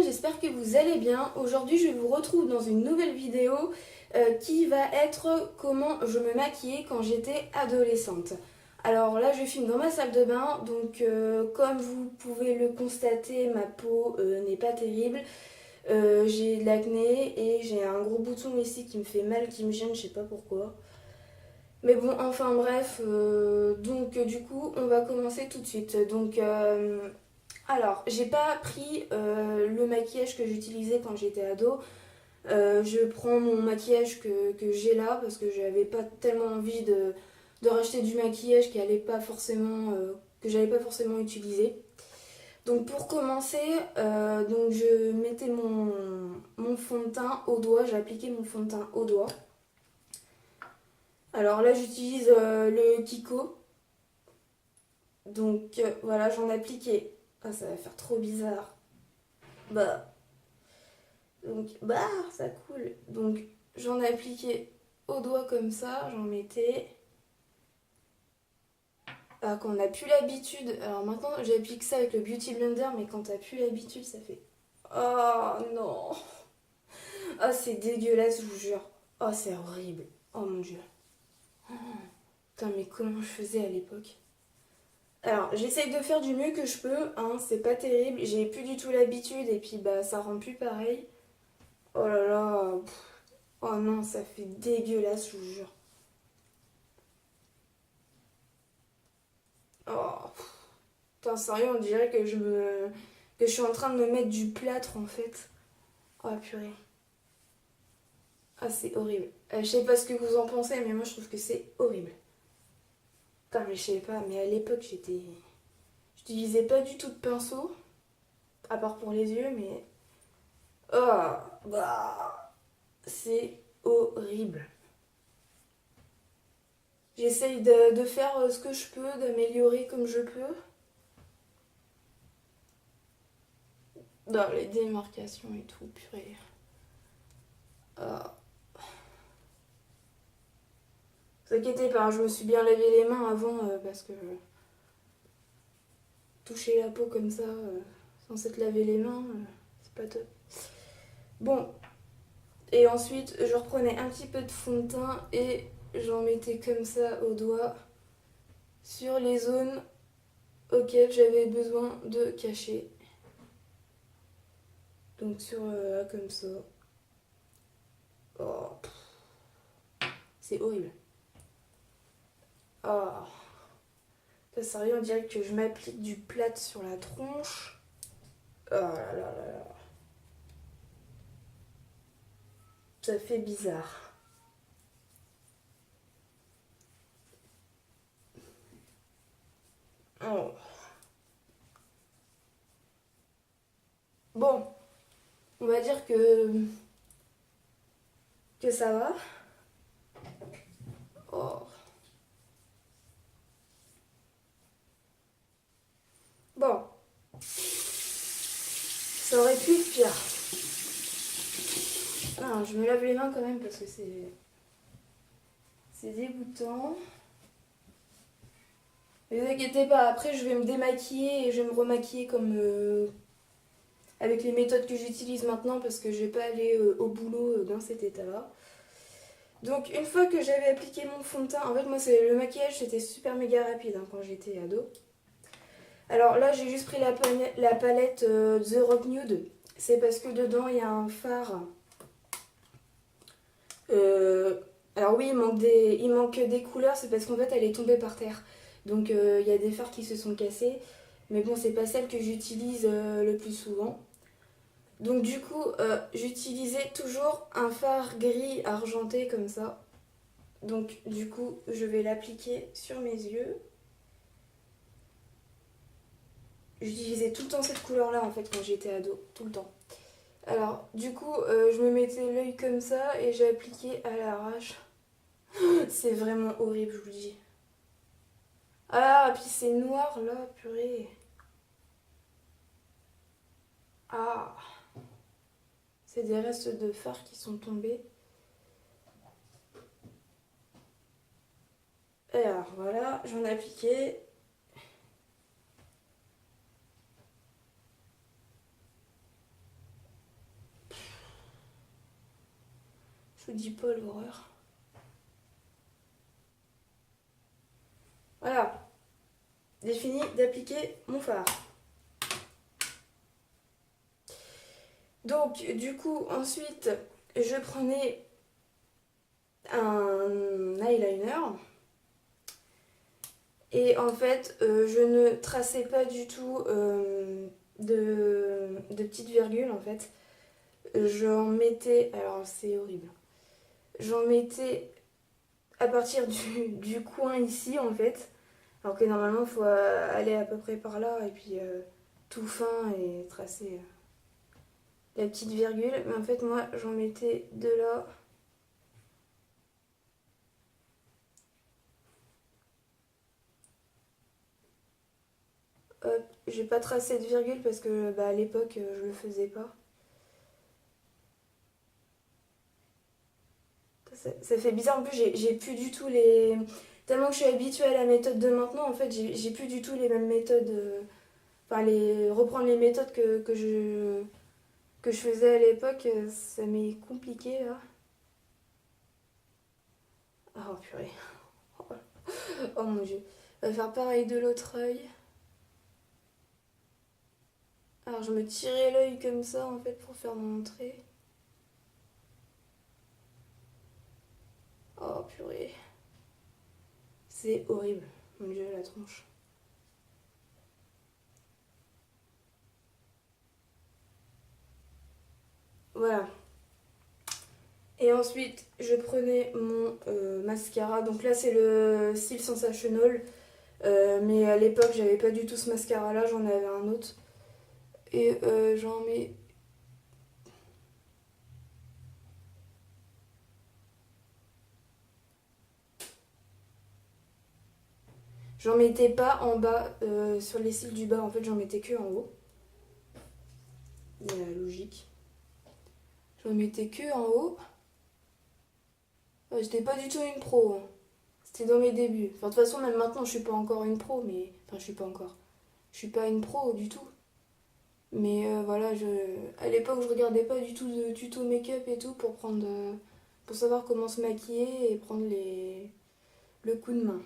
j'espère que vous allez bien. Aujourd'hui, je vous retrouve dans une nouvelle vidéo qui va être comment je me maquillais quand j'étais adolescente. Alors là, je filme dans ma salle de bain, donc comme vous pouvez le constater, ma peau n'est pas terrible. J'ai de l'acné et j'ai un gros bouton ici qui me fait mal, qui me gêne, je sais pas pourquoi. Mais bon, enfin bref, donc du coup, on va commencer tout de suite. Alors, j'ai pas pris le maquillage que j'utilisais quand j'étais ado. Je prends mon maquillage que j'ai là parce que j'avais pas tellement envie de racheter du maquillage qui allait pas forcément, que j'allais pas forcément utiliser. Donc pour commencer, donc je mettais mon fond de teint au doigt, j'appliquais mon fond de teint au doigt. Alors là j'utilise le Kiko. Donc voilà, j'en appliquais. Ah, ça va faire trop bizarre. Bah. Donc, bah, ça coule. Donc, j'en appliquais au doigt comme ça, j'en mettais. Ah, quand on n'a plus l'habitude. Alors maintenant, j'applique ça avec le Beauty Blender, mais quand t'as plus l'habitude, ça fait. Oh non! Ah, c'est dégueulasse, je vous jure. Oh, c'est horrible. Oh mon dieu. Putain, mais comment je faisais à l'époque? Alors, j'essaye de faire du mieux que je peux, hein, c'est pas terrible. J'ai plus du tout l'habitude et puis bah ça rend plus pareil. Oh là là. Oh non, ça fait dégueulasse, je vous jure. Oh, putain, sérieux, on dirait que je suis en train de me mettre du plâtre en fait. Oh purée. Ah, c'est horrible. Je sais pas ce que vous en pensez, mais moi je trouve que c'est horrible. Putain, mais je sais pas, mais à l'époque j'étais. J'utilisais pas du tout de pinceau, à part pour les yeux, mais. Oh, bah. C'est horrible. J'essaye de faire ce que je peux, d'améliorer comme je peux. Dans les démarcations et tout, purée. Ah. Ne vous inquiétez pas, je me suis bien lavé les mains avant parce que toucher la peau comme ça sans s'être lavé les mains, c'est pas top. Bon, et ensuite je reprenais un petit peu de fond de teint et j'en mettais comme ça au doigt sur les zones auxquelles j'avais besoin de cacher. Donc sur comme ça. Oh, c'est horrible. Oh. Ça sérieux, on dirait que je m'applique du plâtre sur la tronche. Oh là là là là. Ça fait bizarre. Oh. Bon, on va dire que ça va. Oh. Bon, ça aurait pu être pire. Ah, je me lave les mains quand même parce que c'est dégoûtant. Ne vous inquiétez pas, après je vais me démaquiller et je vais me remaquiller comme avec les méthodes que j'utilise maintenant parce que je vais pas aller au boulot dans cet état-là. Donc une fois que j'avais appliqué mon fond de teint, en fait moi le maquillage c'était super méga rapide hein, quand j'étais ado. Alors là j'ai juste pris la palette The Rock Nude. C'est parce que dedans il y a un fard. Alors oui il manque des couleurs, c'est parce qu'en fait elle est tombée par terre. Donc il y a des fards qui se sont cassés. Mais bon c'est pas celle que j'utilise le plus souvent. Donc du coup j'utilisais toujours un fard gris argenté comme ça. Donc du coup je vais l'appliquer sur mes yeux. J'utilisais tout le temps cette couleur là en fait quand j'étais ado, tout le temps. Alors du coup je me mettais l'œil comme ça et j'ai appliqué à l'arrache. C'est vraiment horrible je vous dis. Ah puis c'est noir là purée. Ah c'est des restes de fard qui sont tombés. Et alors voilà j'en ai appliqué. Je vous dis pas l'horreur. Voilà. J'ai fini d'appliquer mon fard. Donc, du coup, ensuite, je prenais un eyeliner. Et en fait, je ne traçais pas du tout de petites virgules, en fait. J'en mettais... Alors, c'est horrible. J'en mettais à partir du coin ici, en fait. Alors que normalement, il faut aller à peu près par là et puis tout fin et tracer la petite virgule. Mais en fait, moi, j'en mettais de là. Hop, j'ai pas tracé de virgule parce que à l'époque, je le faisais pas. Ça fait bizarre. En plus, j'ai plus du tout les... Tellement que je suis habituée à la méthode de maintenant, en fait, j'ai plus du tout les mêmes méthodes. Enfin, reprendre les méthodes que je faisais à l'époque, ça m'est compliqué, là. Oh, purée. Oh mon dieu. On va faire pareil de l'autre œil. Alors, je me tirais l'œil comme ça, en fait, pour faire mon trait. Oh, purée. C'est horrible. Mon dieu, la tronche. Voilà. Et ensuite, je prenais mon mascara. Donc là, c'est le Style Sensational. Mais à l'époque, j'avais pas du tout ce mascara-là, j'en avais un autre. Et j'en mets... J'en mettais pas en bas, sur les cils du bas. En fait, j'en mettais que en haut. La logique. J'en mettais que en haut. J'étais pas du tout une pro, hein. C'était dans mes débuts. Enfin, de toute façon, même maintenant, je suis pas encore une pro, mais... Enfin, je suis pas encore. Je suis pas une pro du tout. Mais voilà, à l'époque, je regardais pas du tout de tuto make-up et tout pour prendre... pour savoir comment se maquiller et prendre le coup de main.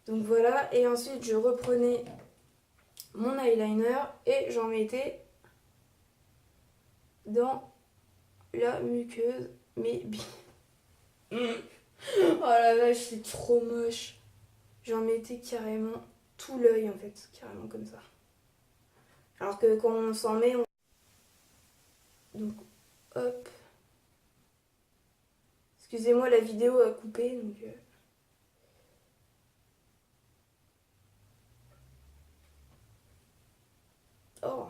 Donc voilà, et ensuite, je reprenais mon eyeliner et j'en mettais dans la muqueuse. Mais... Oh la vache, c'est trop moche. J'en mettais carrément tout l'œil, en fait. Carrément comme ça. Alors que quand on s'en met, donc, hop. Excusez-moi, la vidéo a coupé, donc... Oh,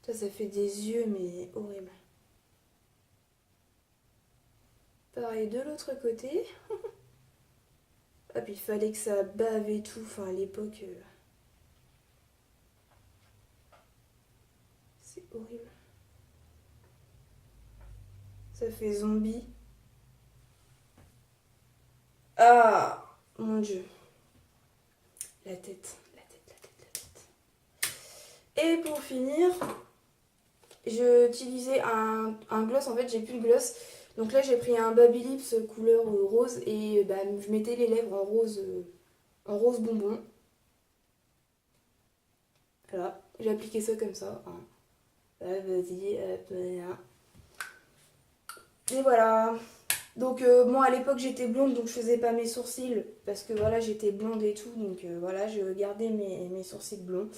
ça fait des yeux, mais horrible. Pareil de l'autre côté. Ah, puis il fallait que ça bave et tout. Enfin, à l'époque, c'est horrible. Ça fait zombie. Ah, mon dieu. La tête, la tête, la tête, la tête. Et pour finir, j'ai utilisé un gloss. En fait, j'ai plus de gloss. Donc là, j'ai pris un Baby Lips couleur rose et je mettais les lèvres en rose bonbon. Voilà, j'ai appliqué ça comme ça, hein. Vas-y, hop, voilà. Et voilà. Donc moi à l'époque j'étais blonde donc je faisais pas mes sourcils parce que voilà j'étais blonde et tout donc voilà je gardais mes sourcils blonds.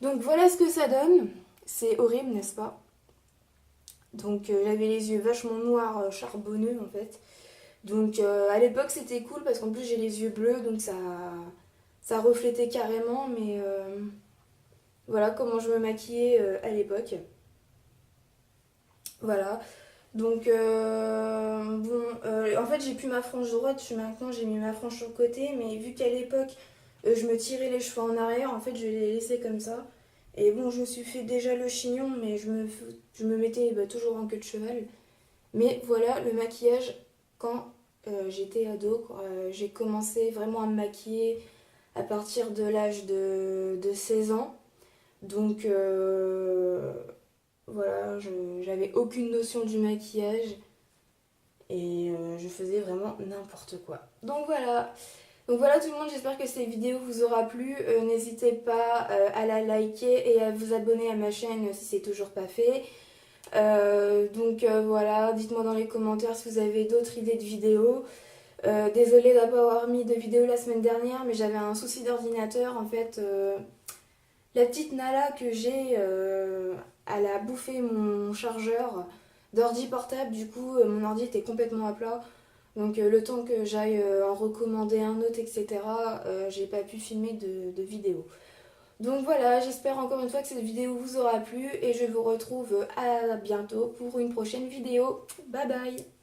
Donc voilà ce que ça donne. C'est horrible n'est-ce pas? Donc j'avais les yeux vachement noirs charbonneux en fait. Donc à l'époque c'était cool parce qu'en plus j'ai les yeux bleus donc ça reflétait carrément mais voilà comment je me maquillais à l'époque. Voilà. Donc, bon, en fait, j'ai plus ma frange droite, maintenant j'ai mis ma frange sur le côté, mais vu qu'à l'époque, je me tirais les cheveux en arrière, en fait, je les laissais comme ça. Et bon, je me suis fait déjà le chignon, mais je me mettais toujours en queue de cheval. Mais voilà, le maquillage, quand j'étais ado, j'ai commencé vraiment à me maquiller à partir de l'âge de 16 ans. Donc, voilà, j'avais aucune notion du maquillage. et je faisais vraiment n'importe quoi. Donc voilà. Donc voilà tout le monde, j'espère que cette vidéo vous aura plu. N'hésitez pas à la liker et à vous abonner à ma chaîne si c'est toujours pas fait. Voilà, dites-moi dans les commentaires si vous avez d'autres idées de vidéos. Désolée de ne pas avoir mis de vidéo la semaine dernière, mais j'avais un souci d'ordinateur. En fait, la petite Nala que j'ai, elle a bouffé mon chargeur d'ordi portable. Du coup, mon ordi était complètement à plat. Donc le temps que j'aille en recommander un autre, etc., j'ai pas pu filmer de vidéo. Donc voilà, j'espère encore une fois que cette vidéo vous aura plu et je vous retrouve à bientôt pour une prochaine vidéo. Bye bye!